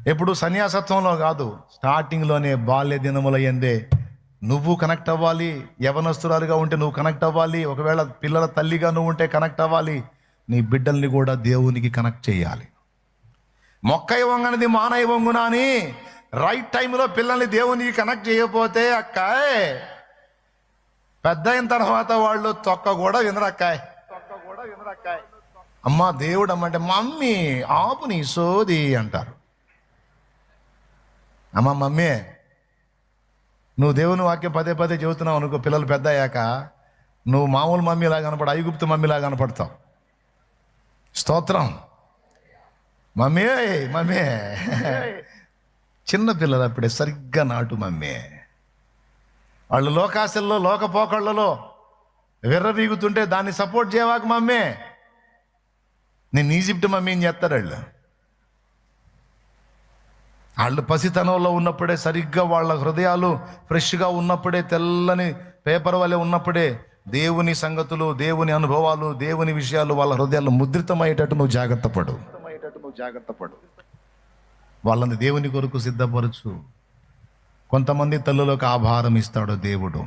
ఎప్పుడు సన్యాసత్వంలో కాదు, స్టార్టింగ్లోనే బాల్య దినముల యందే నువ్వు కనెక్ట్ అవ్వాలి. యవనస్తురాలుగా ఉంటే నువ్వు కనెక్ట్ అవ్వాలి. ఒకవేళ పిల్లల తల్లిగా నువ్వు ఉంటే కనెక్ట్ అవ్వాలి. నీ బిడ్డల్ని కూడా దేవునికి కనెక్ట్ చేయాలి. మొక్కై వంగనిది మానై వంగునా అని రైట్ టైంలో పిల్లల్ని దేవునికి కనెక్ట్ చేయకపోతే అక్కాయ్, పెద్ద అయిన తర్వాత వాళ్ళు తొక్క కూడా వినరక్కాయ్. అమ్మా దేవుడు అమ్మంటే మమ్మీ ఆపు నీ సోది అంటారు. అమ్మా మమ్మీ నువ్వు దేవుని వాక్యం పదే పదే చెబుతున్నావు అనుకో, పిల్లలు పెద్ద అయ్యాక నువ్వు మామూలు మమ్మీలా కనపడు, ఐగుప్తు మమ్మీలా కనపడతావు. స్తోత్రం. మమ్మీ మమ్మీ చిన్న పిల్లలు అప్పుడే సరిగ్గా నాటు మమ్మీ. వాళ్ళు లోకాశల్లో లోకపోకళ్ళలో విర్రబీగుతుంటే దాన్ని సపోర్ట్ చేయవాక మమ్మీ, నేను ఈజిప్ట్ మమ్మీని చేస్తారు వాళ్ళు పసితనంలో ఉన్నప్పుడే, సరిగ్గా వాళ్ళ హృదయాలు ఫ్రెష్గా ఉన్నప్పుడే, తెల్లని పేపర్ వలె ఉన్నప్పుడే దేవుని సంగతులు, దేవుని అనుభవాలు, దేవుని విషయాలు వాళ్ళ హృదయాల్లో ముద్రితమయ్యేటట్టు నువ్వు జాగ్రత్త పడు. వాళ్ళని దేవుని కొరకు సిద్ధపరచు. కొంతమంది తల్లులకు ఆభారం ఇస్తాడు దేవుడు.